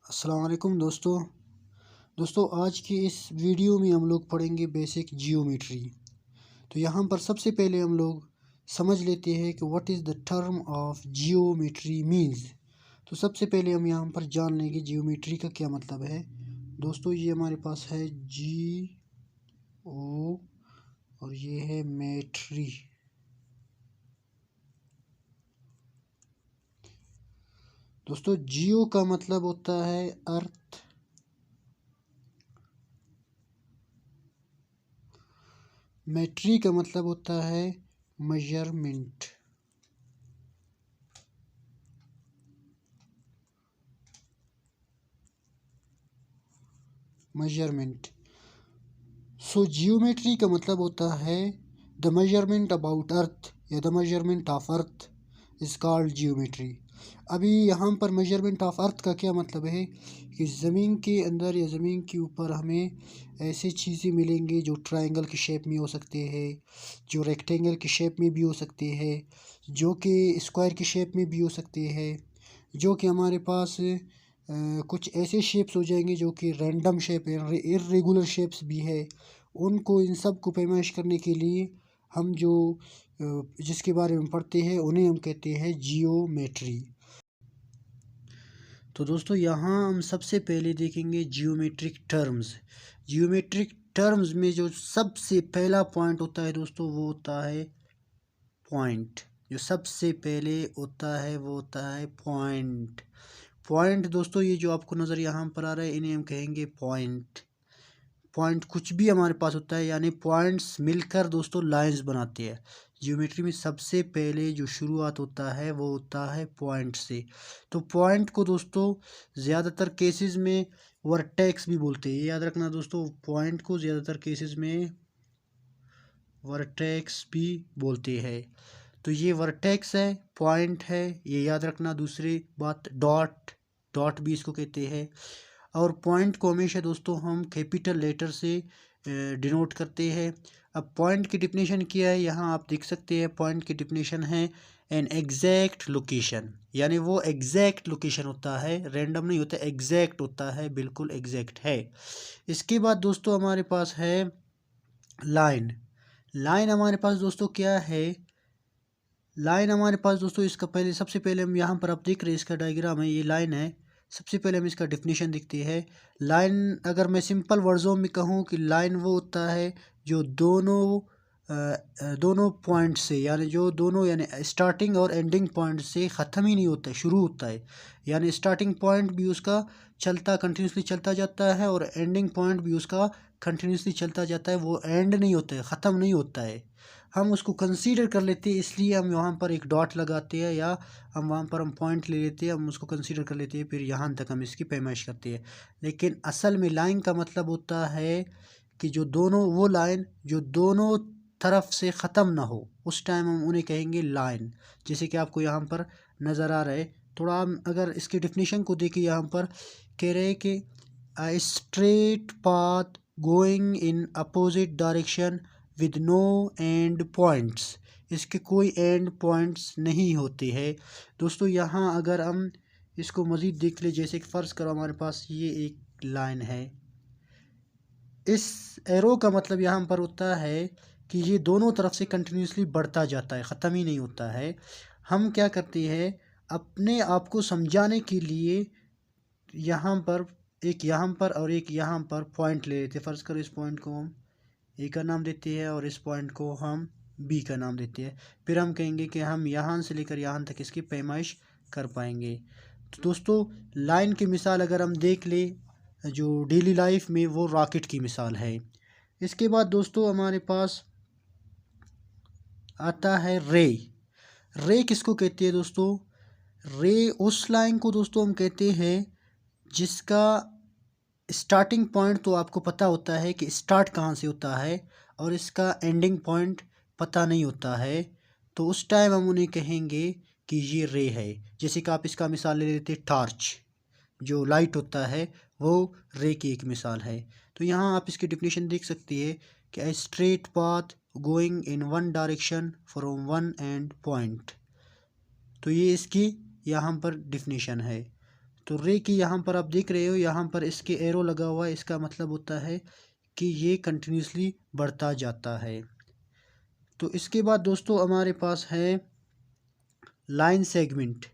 अस्सलाम वालेकुम दोस्तों आज की इस वीडियो में हम लोग पढ़ेंगे बेसिक जियोमेट्री। तो यहाँ पर सबसे पहले हम लोग समझ लेते हैं कि what is the term of geometry means. तो सबसे पहले हम यहाँ पर जान लेंगे जियोमेट्री का क्या मतलब है। दोस्तों ये हमारे पास है जी ओ और ये है मेट्री। दोस्तों जियो का मतलब होता है अर्थ, मेट्री का मतलब होता है मेजरमेंट। सो जियोमेट्री का मतलब होता है द मेजरमेंट अबाउट अर्थ या the measurement of earth is called geometry. अभी यहाँ पर मेजरमेंट ऑफ अर्थ का क्या मतलब है कि ज़मीन के अंदर या ज़मीन के ऊपर हमें ऐसी चीज़ें मिलेंगी जो ट्रायंगल की शेप में हो सकते हैं, जो रेक्टेंगल की शेप में भी हो सकते हैं, जो कि स्क्वायर की शेप में भी हो सकते हैं, जो कि हमारे पास कुछ ऐसे शेप्स हो जाएंगे जो कि रैंडम शेप है, इर्रेगुलर शेप्स भी है। उनको इन सब को पैमाइश करने के लिए हम जो जिसके बारे में पढ़ते हैं उन्हें हम कहते हैं जियोमेट्री। तो दोस्तों यहाँ हम सबसे पहले देखेंगे जियोमेट्रिक टर्म्स। जियोमेट्रिक टर्म्स में जो सबसे पहला पॉइंट होता है दोस्तों वो होता है पॉइंट। जो सबसे पहले होता है वो होता है पॉइंट। पॉइंट दोस्तों ये जो आपको नज़र यहाँ पर आ रहा है इन्हें हम कहेंगे पॉइंट। पॉइंट कुछ भी हमारे पास होता है यानी पॉइंट्स मिलकर दोस्तों लाइंस बनाते हैं। जियोमेट्री में सबसे पहले जो शुरुआत होता है वो होता है पॉइंट से। तो पॉइंट को दोस्तों ज़्यादातर केसेस में वर्टेक्स भी बोलते हैं, ये याद रखना दोस्तों। पॉइंट को ज़्यादातर केसेस में वर्टेक्स भी बोलते हैं। तो ये वर्टेक्स है, पॉइंट है, ये याद रखना। दूसरी बात डॉट, डॉट भी इसको कहते हैं। और पॉइंट को हमेशा दोस्तों हम कैपिटल लेटर से डिनोट करते हैं। अब पॉइंट की डिफिनेशन क्या है यहाँ आप देख सकते हैं। पॉइंट की डिफिनेशन है एन एग्जैक्ट लोकेशन, यानी वो एग्जैक्ट लोकेशन होता है, रैंडम नहीं होता, एग्जैक्ट होता है, बिल्कुल एग्जैक्ट है। इसके बाद दोस्तों हमारे पास है लाइन। लाइन हमारे पास दोस्तों क्या है, लाइन हमारे पास दोस्तों इसका पहले सबसे पहले हम यहाँ पर आप देख रहे हैं इसका डायग्राम है, ये लाइन है। सबसे पहले हम इसका डिफिनेशन देखते हैं। लाइन अगर मैं सिंपल वर्ड्सों में कहूँ कि लाइन वो होता है जो दोनों पॉइंट से, यानी जो दोनों यानी स्टार्टिंग और एंडिंग पॉइंट से ख़त्म ही नहीं होता है, शुरू होता है। यानी स्टार्टिंग पॉइंट भी उसका चलता कंटिन्यूसली चलता जाता है और एंडिंग पॉइंट भी उसका कंटिन्यूसली चलता जाता है, वो एंड नहीं होता है, ख़त्म नहीं होता है। हम उसको कंसीडर कर लेते हैं, इसलिए हम वहाँ पर एक डॉट लगाते हैं या हम वहाँ पर हम पॉइंट ले लेते हैं, हम उसको कंसीडर कर लेते हैं, फिर यहाँ तक हम इसकी पैमाइश करते हैं। लेकिन असल में लाइन का मतलब होता है कि जो दोनों वो लाइन जो दोनों तरफ से ख़त्म ना हो, उस टाइम हम उन्हें कहेंगे लाइन। जैसे कि आपको यहाँ पर नज़र आ रहा है। थोड़ा हम अगर इसकी डिफिनीशन को देखें, यहाँ पर कह रहे हैं कि a straight path going in opposite direction with no end points। इसके कोई एंड पॉइंट्स नहीं होते हैं। दोस्तों यहाँ अगर हम इसको मज़ीद देख ले, जैसे कि फ़र्ज़ करो हमारे पास ये एक लाइन है, इस एरो का मतलब यहाँ पर होता है कि ये दोनों तरफ से कंटिन्यूसली बढ़ता जाता है, ख़त्म ही नहीं होता है। हम क्या करते हैं अपने आप को समझाने के लिए यहाँ पर एक यहाँ पर और एक यहाँ पर पॉइंट ले लेते हैं। फ़र्ज़ करो इस पॉइंट को हम ए का नाम देते हैं और इस पॉइंट को हम बी का नाम देते हैं। फिर हम कहेंगे कि हम यहाँ से लेकर यहाँ तक इसकी पैमाइश कर पाएंगे। तो दोस्तों लाइन की मिसाल अगर हम देख ले जो डेली लाइफ में, वो रॉकेट की मिसाल है। इसके बाद दोस्तों हमारे पास आता है रे। रे किसको कहते हैं दोस्तों? रे उस लाइन को दोस्तों हम कहते हैं जिसका स्टार्टिंग पॉइंट तो आपको पता होता है कि स्टार्ट कहाँ से होता है और इसका एंडिंग पॉइंट पता नहीं होता है, तो उस टाइम हम उन्हें कहेंगे कि ये रे है। जैसे कि आप इसका मिसाल ले लेते टॉर्च, जो लाइट होता है वो रे की एक मिसाल है। तो यहाँ आप इसकी डिफिनेशन देख सकते हैं कि a straight path going in one direction from one and point. तो ये इसकी यहाँ पर डिफिनेशन है। तो रे की यहाँ पर आप देख रहे हो, यहाँ पर इसके एरो लगा हुआ है, इसका मतलब होता है कि ये कंटिन्यूसली बढ़ता जाता है। तो इसके बाद दोस्तों हमारे पास है लाइन सेगमेंट।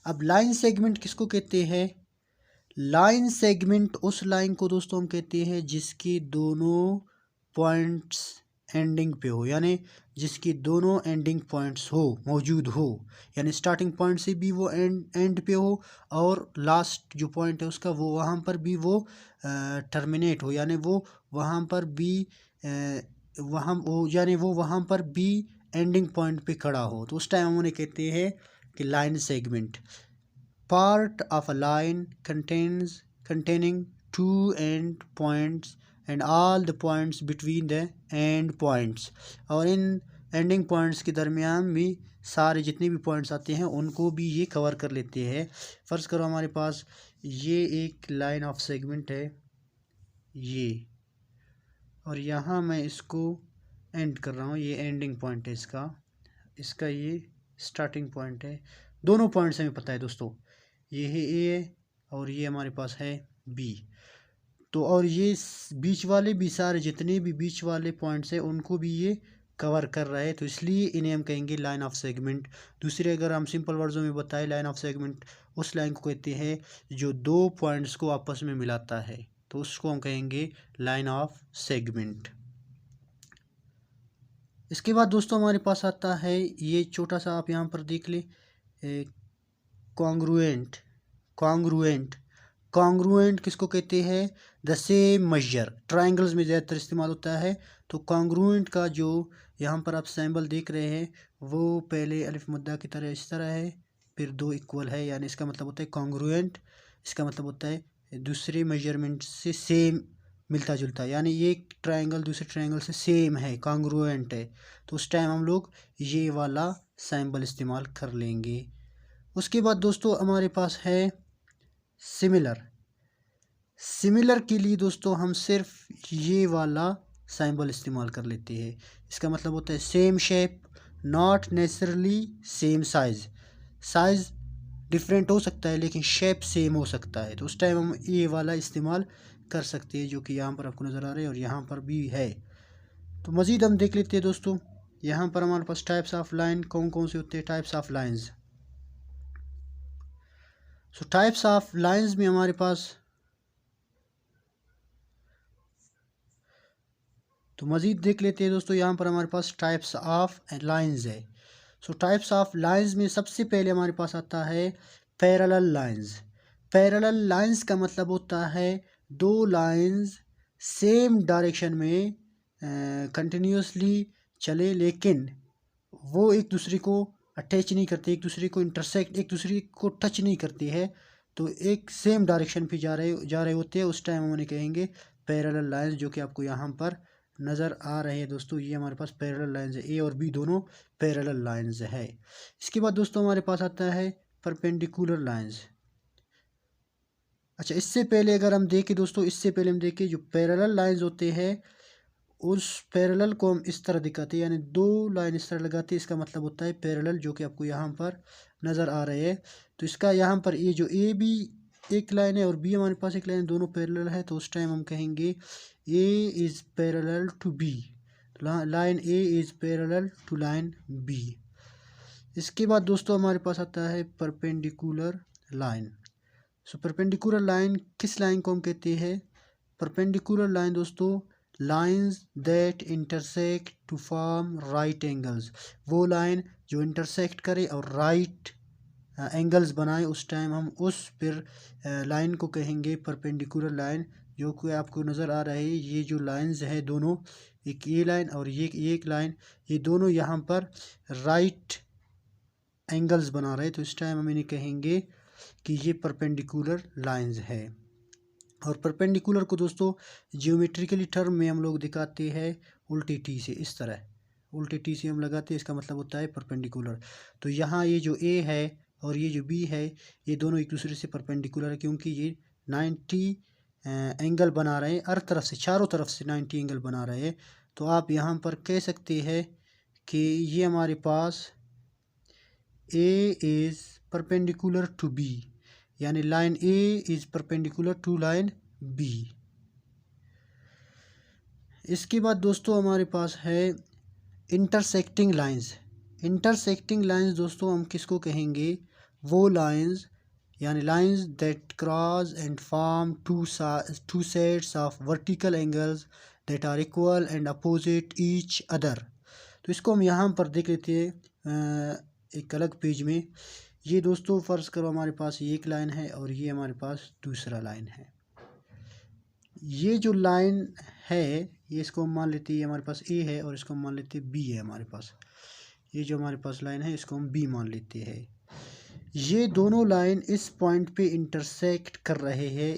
अब लाइन सेगमेंट किसको कहते हैं? लाइन सेगमेंट उस लाइन को दोस्तों हम कहते हैं जिसकी दोनों पॉइंट्स एंडिंग पे हो, यानी जिसकी दोनों एंडिंग पॉइंट्स हो मौजूद हो, यानी स्टार्टिंग पॉइंट से भी वो एंड पे हो और लास्ट जो पॉइंट है उसका वो वहाँ पर भी वो टर्मिनेट हो, यानी वो वहाँ पर भी वहाँ वो यानी वो वहाँ पर भी एंडिंग पॉइंट पे खड़ा हो, तो उस टाइम हम उन्हें कहते हैं कि line segment. Part of a line containing two end points and all the points between the end points, और इन एंडिंग पॉइंट्स के दरमियान भी सारे जितने भी पॉइंट्स आते हैं उनको भी ये कवर कर लेते हैं। फ़र्ज़ करो हमारे पास ये एक लाइन ऑफ सेगमेंट है ये, और यहाँ मैं इसको एंड कर रहा हूँ, ये एंडिंग पॉइंट है इसका ये स्टार्टिंग पॉइंट है। दोनों पॉइंट्स हमें पता है दोस्तों, ये है ए और ये हमारे पास है बी। तो और ये बीच वाले भी सारे जितने भी बीच वाले पॉइंट्स हैं उनको भी ये कवर कर रहा है, तो इसलिए इन्हें हम कहेंगे लाइन ऑफ सेगमेंट। दूसरे अगर हम सिंपल वर्ड्स में बताएं, लाइन ऑफ सेगमेंट उस लाइन को कहते हैं जो दो पॉइंट्स को आपस में मिलाता है, तो उसको हम कहेंगे लाइन ऑफ सेगमेंट। इसके बाद दोस्तों हमारे पास आता है ये छोटा सा, आप यहाँ पर देख ले, कॉन्ग्रुएंट। कॉन्ग्रुएंट किसको कहते हैं? The same major. ट्रायंगल्स में ज़्यादातर इस्तेमाल होता है। तो कॉन्ग्रुएंट का जो यहाँ पर आप सिंबल देख रहे हैं वो पहले अलिफ मुद्दा की तरह इस तरह है, फिर दो इक्वल है, यानी इसका मतलब होता है कॉन्ग्रुएंट। इसका मतलब होता है दूसरे मेजरमेंट से सेम, मिलता जुलता, यानी ये ट्रायंगल दूसरे ट्रायंगल से सेम है, कॉन्ग्रुएंट है, तो उस टाइम हम लोग ये वाला सिंबल इस्तेमाल कर लेंगे। उसके बाद दोस्तों हमारे पास है सिमिलर। सिमिलर के लिए दोस्तों हम सिर्फ ये वाला सिंबल इस्तेमाल कर लेते हैं। इसका मतलब होता है same shape, not necessarily same size. Size different हो सकता है लेकिन शेप सेम हो सकता है, तो उस टाइम हम ये वाला इस्तेमाल कर सकते हैं जो कि यहाँ पर आपको नज़र आ रहा है और यहाँ पर भी है। तो मज़ीद हम देख लेते हैं दोस्तों, यहाँ पर हमारे पास टाइप्स ऑफ लाइन कौन कौन से होते हैं, types of lines. So types of lines में हमारे पास तो मज़ीद देख लेते हैं दोस्तों, यहाँ पर हमारे पास टाइप्स ऑफ लाइंस है। सो टाइप्स ऑफ लाइंस में सबसे पहले हमारे पास आता है पैरेलल लाइंस। पैरेलल लाइंस का मतलब होता है दो लाइंस सेम डायरेक्शन में कंटिन्यूसली चले, लेकिन वो एक दूसरे को अटैच नहीं करते, एक दूसरे को इंटरसेक्ट, एक दूसरे को टच नहीं करती है, तो एक सेम डायरेक्शन पे जा रहे होते हैं, उस टाइम हम उन्हें कहेंगे पैरेलल लाइंस, जो कि आपको यहाँ पर नज़र आ रहे हैं दोस्तों। ये हमारे पास पैरेलल लाइंस है, ए और बी दोनों पैरेलल लाइंस है। इसके बाद दोस्तों हमारे पास आता है परपेंडिकुलर लाइंस। अच्छा, इससे पहले अगर हम देखें दोस्तों, इससे पहले हम देखें जो पैरेलल लाइंस होते हैं उस पैरेलल को हम इस तरह दिखाते हैं, यानी दो लाइन इस तरह लगाते हैं, इसका मतलब होता है पैरेलल, जो कि आपको यहाँ पर नज़र आ रहे हैं। तो इसका यहाँ पर ये जो ए बी एक लाइन है और बी हमारे पास एक लाइन, दोनों पैरेलल है, तो उस टाइम हम कहेंगे A is parallel to B, line A is parallel to line B. इसके बाद दोस्तों हमारे पास आता है perpendicular line. So perpendicular line किस लाइन को हम कहते हैं? परपेंडिकुलर लाइन दोस्तों lines that intersect to form right angles. वो लाइन जो इंटरसेक्ट करे और राइट एंगल्स बनाए, उस टाइम हम उस फिर लाइन को कहेंगे परपेंडिकुलर लाइन, जो कि आपको नज़र आ रहा है। ये जो लाइंस है दोनों, एक ये लाइन और ये एक लाइन, ये दोनों यहाँ पर राइट एंगल्स बना रहे हैं, तो इस टाइम हम इन्हें कहेंगे कि ये परपेंडिकुलर लाइंस है। और परपेंडिकुलर को दोस्तों जियोमेट्रिकली टर्म में हम लोग दिखाते हैं उल्टी टी से, इस तरह उल्टी टी से हम लगाते हैं, इसका मतलब होता है परपेंडिकुलर। तो यहाँ ये जो ए है और ये जो बी है, ये दोनों एक दूसरे से परपेंडिकुलर है, क्योंकि ये 90 एंगल बना रहे हैं, हर तरफ से, चारों तरफ से 90 एंगल बना रहे हैं। तो आप यहाँ पर कह सकते हैं कि ये हमारे पास A is perpendicular to B, यानी line A is perpendicular to line B. इसके बाद दोस्तों हमारे पास है इंटरसेक्टिंग लाइंस। इंटरसेक्टिंग लाइंस दोस्तों हम किसको कहेंगे? वो लाइंस यानी lines that cross and form two sets of vertical angles that are equal and opposite each other. तो इसको हम यहाँ पर देख लेते हैं एक अलग पेज में। ये दोस्तों फ़र्ज़ करो हमारे पास ये एक लाइन है और ये हमारे पास दूसरा लाइन है। ये जो लाइन है ये इसको हम मान लेते हैं ये हमारे पास ए है और इसको हम मान लेते हैं बी है हमारे पास। ये जो हमारे पास लाइन है इसको हम बी मान लेते हैं। ये दोनों लाइन इस पॉइंट पे इंटरसेक्ट कर रहे हैं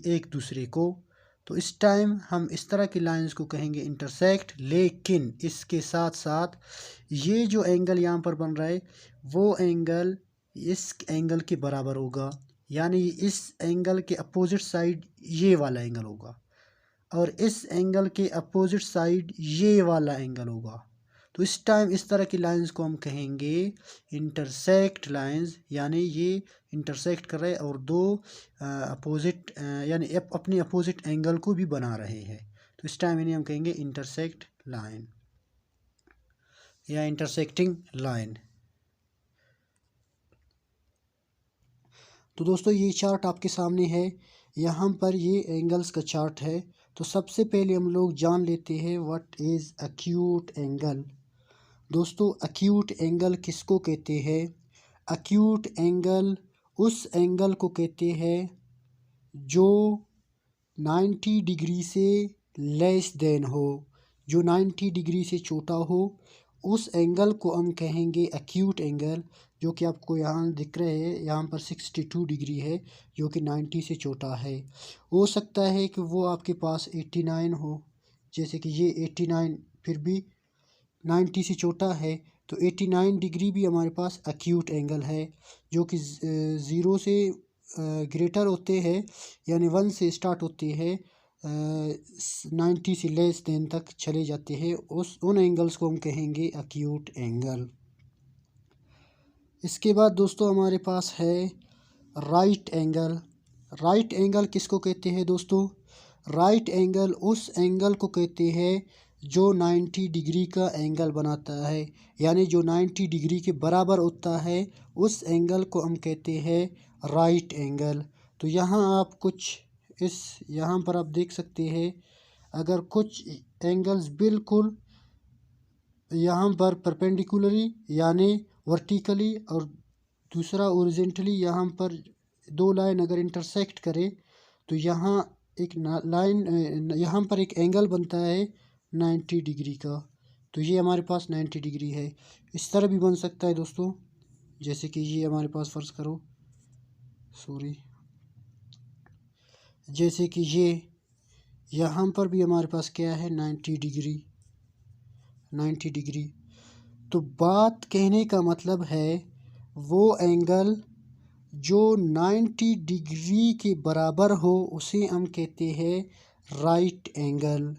एक दूसरे को, तो इस टाइम हम इस तरह की लाइंस को कहेंगे इंटरसेक्ट। लेकिन इसके साथ साथ ये जो एंगल यहाँ पर बन रहा है वो एंगल इस एंगल के बराबर होगा, यानी इस एंगल के अपोजिट साइड ये वाला एंगल होगा और इस एंगल के अपोजिट साइड ये वाला एंगल होगा। तो इस टाइम इस तरह की लाइंस को हम कहेंगे इंटरसेक्ट लाइंस, यानी ये इंटरसेक्ट कर रहे हैं और दो अपोजिट यानी अपने अपोजिट एंगल को भी बना रहे हैं। तो इस टाइम इन्हें हम कहेंगे इंटरसेक्ट लाइन या इंटरसेक्टिंग लाइन। तो दोस्तों ये चार्ट आपके सामने है, यहाँ पर ये एंगल्स का चार्ट है। तो सबसे पहले हम लोग जान लेते हैं व्हाट इज़ एक्यूट एंगल। दोस्तों एक्यूट एंगल किसको कहते हैं? एक्यूट एंगल उस एंगल को कहते हैं जो 90 डिग्री से लेस देन हो, जो 90 डिग्री से छोटा हो, उस एंगल को हम कहेंगे एक्यूट एंगल। जो कि आपको यहाँ दिख रहे हैं, यहाँ पर 62 डिग्री है जो कि 90 से छोटा है। हो सकता है कि वो आपके पास 89 हो, जैसे कि ये 89 फिर भी 90 से छोटा है, तो 89 डिग्री भी हमारे पास एक्यूट एंगल है। जो कि 0 से ग्रेटर होते हैं, यानी 1 से स्टार्ट होते हैं, 90 से लेस देन तक चले जाते हैं, उन एंगल्स को हम कहेंगे एक्यूट एंगल। इसके बाद दोस्तों हमारे पास है राइट एंगल। राइट एंगल किसको कहते हैं दोस्तों? राइट एंगल उस एंगल को कहते हैं जो 90 डिग्री का एंगल बनाता है, यानी जो 90 डिग्री के बराबर होता है, उस एंगल को हम कहते हैं राइट एंगल। तो यहाँ आप कुछ यहाँ पर आप देख सकते हैं, अगर कुछ एंगल्स बिल्कुल यहाँ पर परपेंडिकुलरी यानी वर्टिकली और दूसरा ओरिजेंटली यहाँ पर दो लाइन अगर इंटरसेक्ट करे तो यहाँ एक लाइन यहाँ पर एक एंगल बनता है 90 डिग्री का। तो ये हमारे पास 90 डिग्री है। इस तरह भी बन सकता है दोस्तों, जैसे कि ये हमारे पास फ़र्ज़ करो जैसे कि ये यहाँ पर भी हमारे पास क्या है 90 डिग्री। तो बात कहने का मतलब है वो एंगल जो 90 डिग्री के बराबर हो उसे हम कहते हैं राइट एंगल।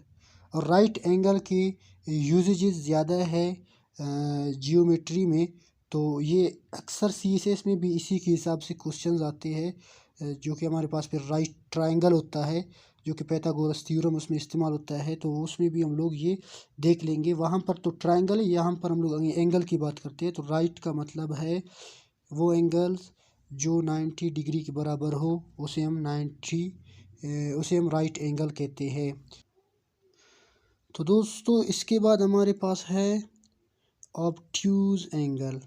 और राइट एंगल के यूजेजेस ज़्यादा है जियोमेट्री में, तो ये अक्सर सीएसएस में भी इसी के हिसाब से क्वेश्चंस आते हैं। जो कि हमारे पास फिर राइट ट्रायंगल होता है जो कि पाइथागोरस थ्योरम उसमें इस्तेमाल होता है, तो उसमें भी हम लोग ये देख लेंगे। वहाँ पर तो ट्रायंगल है, यहाँ पर हम लोग एंगल की बात करते हैं। तो राइट का मतलब है वो एंगल्स जो 90 डिग्री के बराबर हो उसे हम राइट एंगल कहते हैं। तो दोस्तों इसके बाद हमारे पास है ऑब्ट्यूज़ एंगल।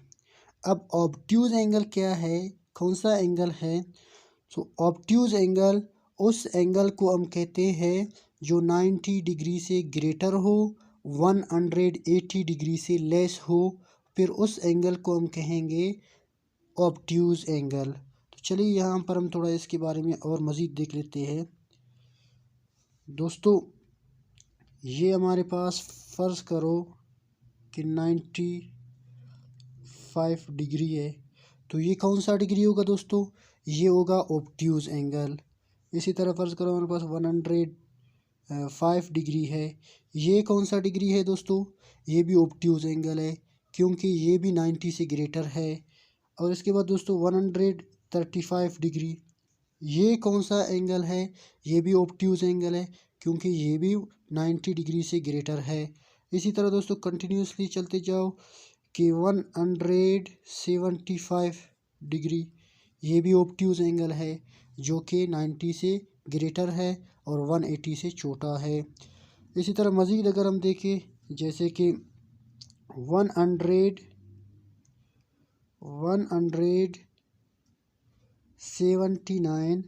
अब ऑब्ट्यूज़ एंगल क्या है, कौन सा एंगल है? तो ऑब्ट्यूज़ एंगल उस एंगल को हम कहते हैं जो 90 डिग्री से ग्रेटर हो, 180 डिग्री से लेस हो, फिर उस एंगल को हम कहेंगे ऑब्ट्यूज़ एंगल। तो चलिए यहाँ पर हम थोड़ा इसके बारे में और मज़ीद देख लेते हैं। दोस्तों ये हमारे पास फ़र्ज़ करो कि 95 डिग्री है, तो ये कौन सा डिग्री होगा दोस्तों? ये होगा ऑब्ट्यूज़ एंगल। इसी तरह फ़र्ज़ करो हमारे पास 105 डिग्री है, ये कौन सा डिग्री है दोस्तों? ये भी ऑब्ट्यूज़ एंगल है क्योंकि ये भी 90 से ग्रेटर है। और इसके बाद दोस्तों 35 डिग्री। ये कौन सा एंगल है? ये भी ऑब्ट्यूज एंगल है क्योंकि ये भी 90 डिग्री से ग्रेटर है। इसी तरह दोस्तों कंटिन्यूसली चलते जाओ कि 175 डिग्री, ये भी ऑब्ट्यूज एंगल है जो कि 90 से ग्रेटर है और 180 से छोटा है। इसी तरह मज़ीद अगर हम देखें जैसे कि 179,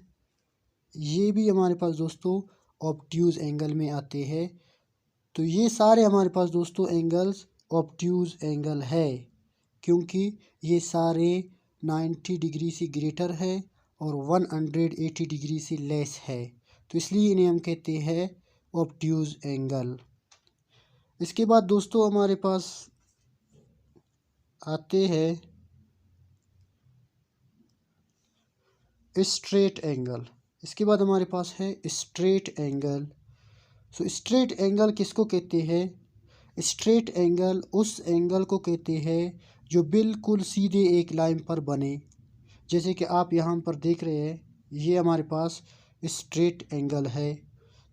ये भी हमारे पास दोस्तों ऑब्ट्यूज एंगल में आते हैं। तो ये सारे हमारे पास दोस्तों एंगल्स ऑब्ट्यूज एंगल है क्योंकि ये सारे 90 डिग्री से ग्रेटर है और 180 डिग्री से लेस है, तो इसलिए इन्हें हम कहते हैं ऑब्ट्यूज एंगल। इसके बाद दोस्तों हमारे पास आते हैं स्ट्रेट एंगल। इसके बाद हमारे पास है straight angle. So straight angle किसको कहते हैं? स्ट्रेट एंगल उस एंगल को कहते हैं जो बिल्कुल सीधे एक लाइन पर बने। जैसे कि आप यहाँ पर देख रहे हैं, ये हमारे पास स्ट्रेट एंगल है,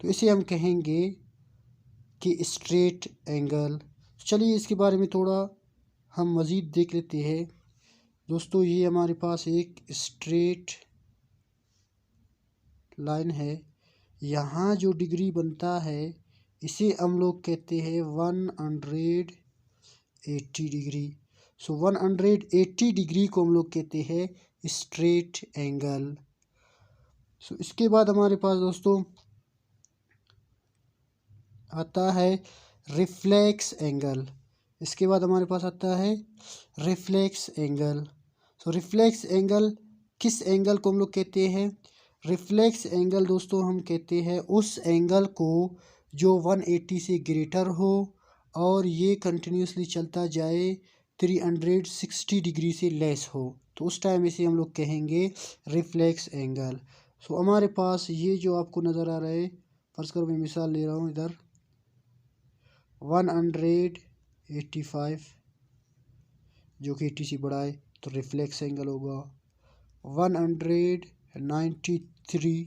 तो इसे हम कहेंगे कि स्ट्रेट एंगल। चलिए इसके बारे में थोड़ा हम मज़ीद देख लेते हैं। दोस्तों ये हमारे पास एक स्ट्रेट लाइन है, यहाँ जो डिग्री बनता है इसे हम लोग कहते हैं 180 डिग्री। सो 180 डिग्री को हम लोग कहते हैं स्ट्रेट एंगल। सो इसके बाद हमारे पास दोस्तों आता है रिफ्लेक्स एंगल। इसके बाद हमारे पास आता है रिफ्लेक्स एंगल। सो रिफ्लेक्स एंगल किस एंगल को हम लोग कहते हैं? रिफ्लेक्स एंगल दोस्तों हम कहते हैं उस एंगल को जो 180 से ग्रेटर हो और ये कंटिन्यूसली चलता जाए 360 डिग्री से लेस हो, तो उस टाइम इसे हम लोग कहेंगे रिफ्लेक्स एंगल। सो हमारे पास ये जो आपको नज़र आ रहा है, फर्स्ट कर मैं मिसाल ले रहा हूँ इधर 185 जो कि 80 से बड़ा है तो रिफ्लेक्स एंगल होगा। 193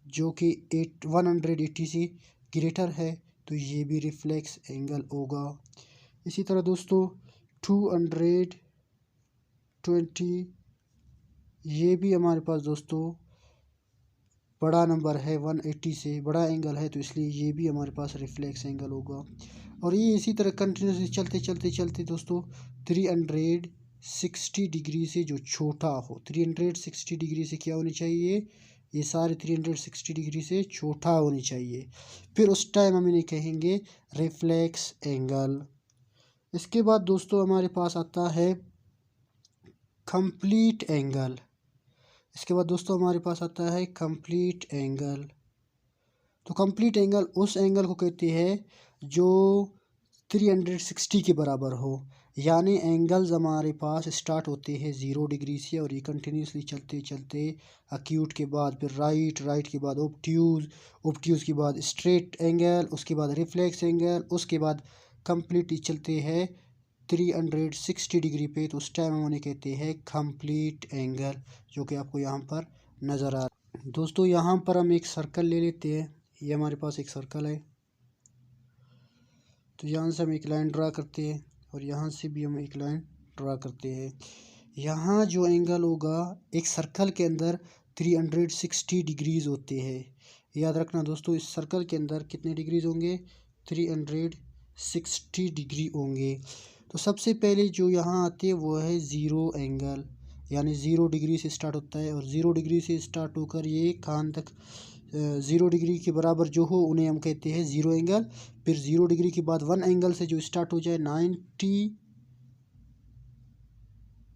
जो कि 180 से ग्रेटर है तो ये भी रिफ्लेक्स एंगल होगा। इसी तरह दोस्तों 220 ये भी हमारे पास दोस्तों बड़ा नंबर है, 180 से बड़ा एंगल है, तो इसलिए ये भी हमारे पास रिफ्लेक्स एंगल होगा। और ये इसी तरह कंटिन्यूसली चलते चलते चलते दोस्तों 360 डिग्री से जो छोटा हो, 360 डिग्री से क्या होनी चाहिए? ये सारे 360 डिग्री से छोटा होनी चाहिए, फिर उस टाइम हम इन्हें कहेंगे रिफ्लेक्स एंगल। इसके बाद दोस्तों हमारे पास आता है कंप्लीट एंगल। इसके बाद दोस्तों हमारे पास आता है कंप्लीट एंगल। तो कंप्लीट एंगल उस एंगल को कहते हैं जो 360 के बराबर हो, यानी एंगल्स हमारे पास स्टार्ट होते हैं 0 डिग्री से और ये कंटिन्यूसली चलते चलते एक्यूट के बाद फिर राइट के बाद ऑब्ट्यूज के बाद स्ट्रेट एंगल, उसके बाद रिफ्लेक्स एंगल, उसके बाद कंप्लीट चलते हैं 360 डिग्री पे, तो उस टाइम हम उन्हें कहते हैं कंप्लीट एंगल, जो कि आपको यहाँ पर नज़र आ रहा है। दोस्तों यहाँ पर हम एक सर्कल ले लेते हैं, ये हमारे पास एक सर्कल है, तो यहाँ से हम एक लाइन ड्रा करते हैं और यहाँ से भी हम एक लाइन ड्रा करते हैं। यहाँ जो एंगल होगा एक सर्कल के अंदर 360 डिग्रीज़ होते हैं। याद रखना दोस्तों, इस सर्कल के अंदर कितने डिग्रीज होंगे? 360 डिग्री होंगे। तो सबसे पहले जो यहाँ आते हैं वो है ज़ीरो एंगल, यानी 0 डिग्री से स्टार्ट होता है और 0 डिग्री से स्टार्ट होकर ये कहाँ तक 0 डिग्री के बराबर जो हो उन्हें हम कहते हैं ज़ीरो एंगल। फिर 0 डिग्री के बाद 1 एंगल से जो स्टार्ट हो जाए 90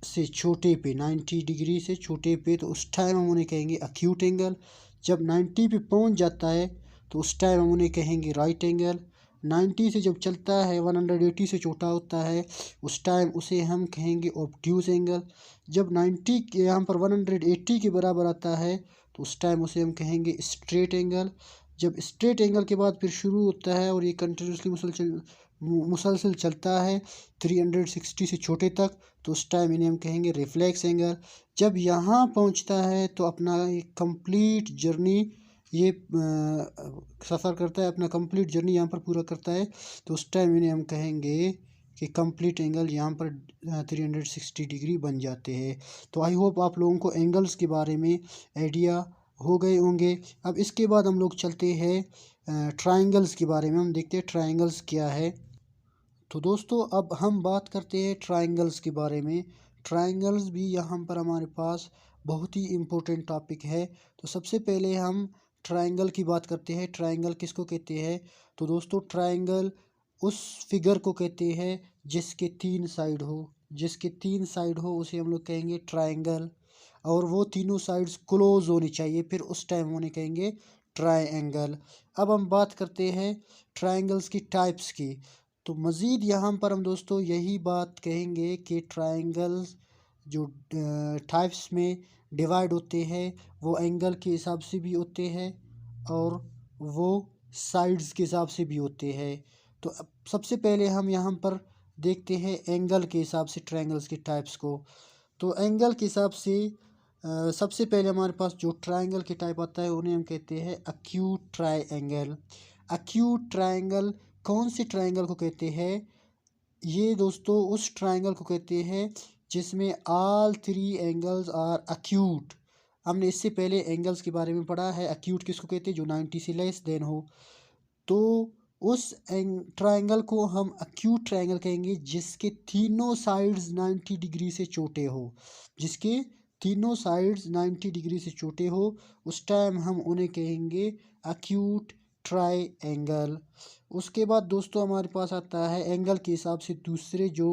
से छोटे पे, 90 डिग्री से छोटे पे, तो उस टाइम हम उन्हें कहेंगे एक्यूट एंगल। जब 90 पे पहुंच जाता है तो उस टाइम हम उन्हें कहेंगे राइट एंगल। 90 से जब चलता है 180 से छोटा होता है उस टाइम उसे हम कहेंगे ऑब्ट्यूज एंगल। जब 90 के यहाँ पर 180 के बराबर आता है तो उस टाइम उसे हम कहेंगे स्ट्रेट एंगल। जब स्ट्रेट एंगल के बाद फिर शुरू होता है और ये कंटिन्यूसली मुसलसल मुसलसल चलता है 360 से छोटे तक, तो उस टाइम इन्हें हम कहेंगे रिफ्लेक्स एंगल। जब यहाँ पहुँचता है तो अपना एक कंप्लीट जर्नी ये सफ़र करता है, अपना कंप्लीट जर्नी यहाँ पर पूरा करता है, तो उस टाइम इन्हें हम कहेंगे कि कंप्लीट एंगल यहाँ पर 360 डिग्री बन जाते हैं। तो आई होप आप लोगों को एंगल्स के बारे में आइडिया हो गए होंगे। अब इसके बाद हम लोग चलते हैं ट्रायंगल्स के बारे में, हम देखते हैं ट्रायंगल्स क्या है। तो दोस्तों अब हम बात करते हैं ट्रायंगल्स के बारे में। ट्रायंगल्स भी यहाँ पर हमारे पास बहुत ही इम्पोर्टेंट टॉपिक है। तो सबसे पहले हम ट्रायंगल की बात करते हैं। ट्रायंगल किसको कहते हैं? तो दोस्तों ट्रायंगल उस फिगर को कहते हैं जिसके तीन साइड हो, जिसके तीन साइड हो उसे हम लोग कहेंगे ट्रायंगल, और वो तीनों साइड्स क्लोज होनी चाहिए, फिर उस टाइम उन्हें कहेंगे ट्रायंगल। अब हम बात करते हैं ट्रायंगल्स की टाइप्स की। तो मज़ीद यहाँ पर हम दोस्तों यही बात कहेंगे कि ट्रायंगल्स जो टाइप्स में डिवाइड होते हैं वो एंगल के हिसाब से भी होते हैं और वो साइड्स के हिसाब से भी होते हैं। तो अब सबसे पहले हम यहाँ पर देखते हैं एंगल के हिसाब से ट्रायंगल्स के टाइप्स को। तो एंगल के हिसाब से सबसे पहले हमारे पास जो ट्रायंगल के टाइप आता है उन्हें हम कहते हैं एक्यूट ट्रायंगल। एक्यूट ट्रायंगल कौन से ट्रायंगल को कहते हैं? ये दोस्तों उस ट्रायंगल को कहते हैं जिसमें all three angles are acute. हमने इससे पहले एंगल्स के बारे में पढ़ा है, एक्यूट किसको कहते हैं? जो 90 से लेस देन हो। तो उस ट्रायंगल को हम एक्यूट ट्रायंगल कहेंगे जिसके तीनों साइड्स 90 डिग्री से छोटे हो, जिसके तीनों साइड्स 90 डिग्री से छोटे हो, उस टाइम हम उन्हें कहेंगे एक्यूट ट्रायंगल। उसके बाद दोस्तों हमारे पास आता है एंगल के हिसाब से दूसरे जो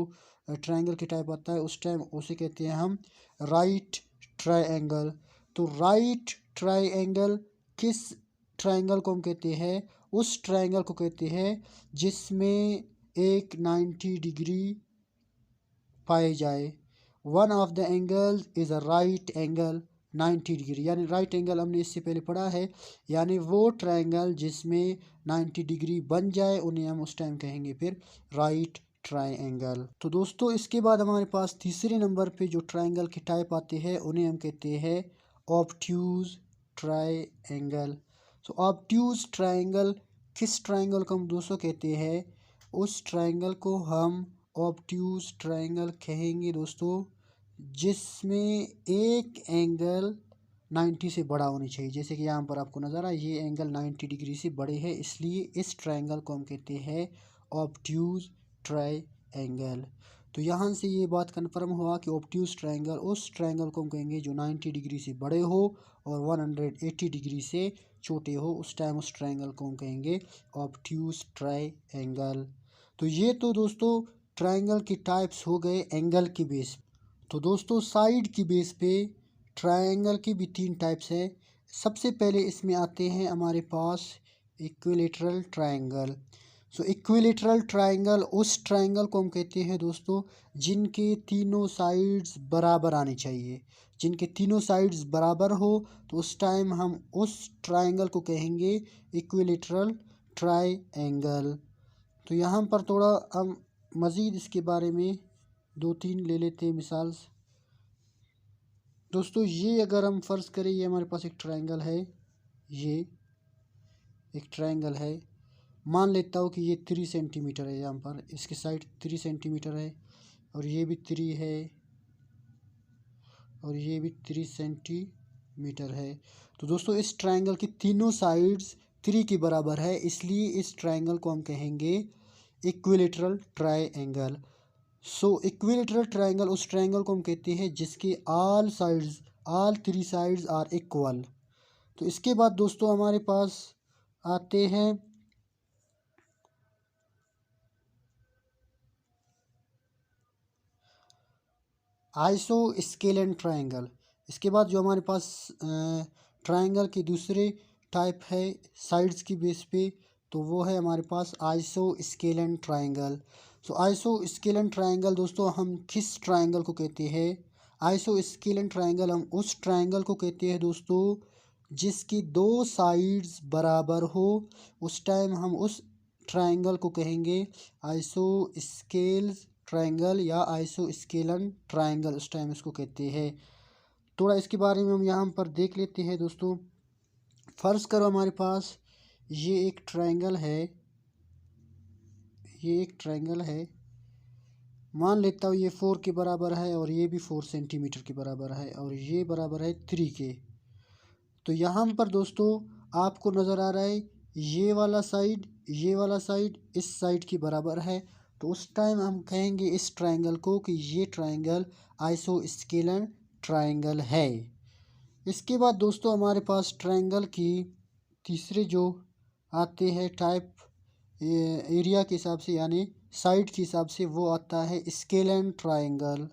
ट्रायंगल के टाइप आता है, उस टाइम उसे कहते हैं हम राइट ट्रायंगल। तो राइट ट्रायंगल किस ट्रायंगल को हम कहते हैं? उस ट्रायंगल को कहते हैं जिसमें एक 90 डिग्री पाए जाए। One of the angle is a right angle 90 degree, यानी राइट एंगल हमने इससे पहले पढ़ा है, यानी वो ट्रायंगल जिसमें 90 डिग्री बन जाए उन्हें हम उस टाइम कहेंगे फिर राइट ट्रायंगल। तो दोस्तों इसके बाद हमारे पास तीसरे नंबर पे जो ट्रायंगल के टाइप आते हैं उन्हें हम कहते हैं ऑब्ट्यूज ट्रायंगल। तो ऑब्ट्यूज ट्रायंगल किस ट्रायंगल को हम दोस्तों कहते हैं? उस ट्रायंगल को हम ऑब्ट्यूज ट्रायंगल कहेंगे दोस्तों जिसमें एक एंगल 90 से बड़ा होनी चाहिए। जैसे कि यहाँ पर आपको नज़र आ, ये एंगल 90 डिग्री से बड़े हैं, इसलिए इस ट्रायंगल को हम कहते हैं ऑब्ट्यूज ट्रायंगल। तो यहाँ से ये बात कन्फर्म हुआ कि ऑब्ट्यूज ट्रायंगल उस ट्रायंगल को हम कहेंगे जो 90 डिग्री से बड़े हो और 180 डिग्री से छोटे हो, उस टाइम उस ट्रायंगल को हम कहेंगे ऑब्ट्यूज ट्रायंगल। तो ये तो दोस्तों ट्रायंगल की टाइप्स हो गए एंगल की बेस। तो दोस्तों साइड की बेस पे ट्रायंगल की भी तीन टाइप्स हैं। सबसे पहले इसमें आते हैं हमारे पास इक्विलेटरल ट्रायंगल। सो इक्विलेटरल ट्रायंगल उस ट्रायंगल को हम कहते हैं दोस्तों जिनके तीनों साइड्स बराबर आनी चाहिए। जिनके तीनों साइड्स बराबर हो तो उस टाइम हम उस ट्रायंगल को कहेंगे इक्विलेटरल ट्रायंगल। तो यहाँ पर थोड़ा हम मज़ीद इसके बारे में दो तीन ले लेते हैं मिसाल। दोस्तों ये अगर हम फ़र्ज़ करें ये हमारे पास एक ट्रायंगल है, ये एक ट्रायंगल है, मान लेता हूँ कि ये 3 सेंटीमीटर है, यहाँ पर इसकी साइड 3 सेंटीमीटर है और ये भी 3 है और ये भी 3 सेंटीमीटर है। तो दोस्तों इस ट्रायंगल की तीनों साइड्स 3 के बराबर है, इसलिए इस ट्रायंगल को हम कहेंगे इक्विलेटरल ट्रायंगल। सो इक्विलेटरल ट्रायंगल उस ट्रायंगल को हम कहते हैं जिसके ऑल 3 साइड्स आर इक्वल। तो इसके बाद दोस्तों हमारे पास आते हैं आइसो स्केलन ट्रायंगल। इसके बाद जो हमारे पास ट्रायंगल की दूसरे टाइप है साइड्स की बेस पे, तो वो है हमारे पास आइसो स्केलन ट्रायंगल। सो आइसो स्केलन ट्रायंगल दोस्तों हम किस ट्रायंगल को कहते हैं? आइसो स्केलन ट्रायंगल हम उस ट्रायंगल को कहते हैं दोस्तों जिसकी दो साइड्स बराबर हो, उस टाइम हम उस ट्रायंगल को कहेंगे आइसोस्केल ट्रायंगल या आइसोस्केलन ट्रायंगल, उस टाइम इसको कहते हैं। थोड़ा इसके बारे में हम यहाँ पर देख लेते हैं दोस्तों। फ़र्ज़ करो हमारे पास ये एक ट्रायंगल है, ये एक ट्रायंगल है, मान लेता हूँ ये 4 के बराबर है और ये भी 4 सेंटीमीटर के बराबर है और ये बराबर है 3 के। तो यहाँ पर दोस्तों आपको नज़र आ रहा है ये वाला साइड, ये वाला साइड इस साइड के बराबर है। तो उस टाइम हम कहेंगे इस ट्रायंगल को कि ये ट्रायंगल आइसोस्केलन ट्रायंगल है। इसके बाद दोस्तों हमारे पास ट्रायंगल की तीसरे जो आते हैं टाइप एरिया के हिसाब से यानी साइड के हिसाब से, वो आता है स्केलन ट्रायंगल।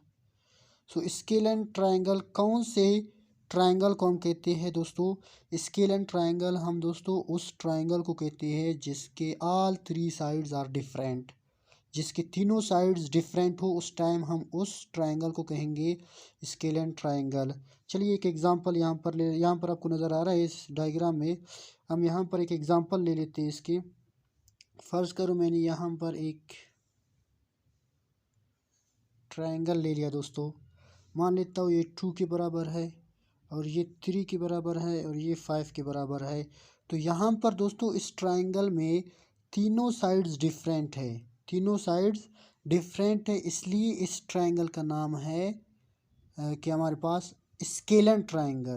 सो स्केलन ट्रायंगल कौन से ट्रायंगल को हम कहते हैं दोस्तों? स्केलन ट्रायंगल हम दोस्तों उस ट्रायंगल को कहते हैं जिसके ऑल 3 साइड्स आर डिफरेंट, जिसके तीनों साइड्स डिफरेंट हो, उस टाइम हम उस ट्रायंगल को कहेंगे स्केलन ट्रायंगल। चलिए एक एग्जांपल यहाँ पर आपको नज़र आ रहा है इस डायग्राम में। हम यहाँ पर एक एग्जांपल ले लेते हैं इसके। फ़र्ज़ करो मैंने यहाँ पर एक ट्रायंगल ले लिया दोस्तों, मान लेता हूँ ये 2 के बराबर है और ये 3 के बराबर है और ये 5 के बराबर है। तो यहाँ पर दोस्तों इस ट्रायंगल में तीनों साइड्स डिफरेंट है, तीनों साइड्स डिफरेंट है, इसलिए इस ट्रायंगल का नाम है कि हमारे पास स्केलन ट्रायंगल।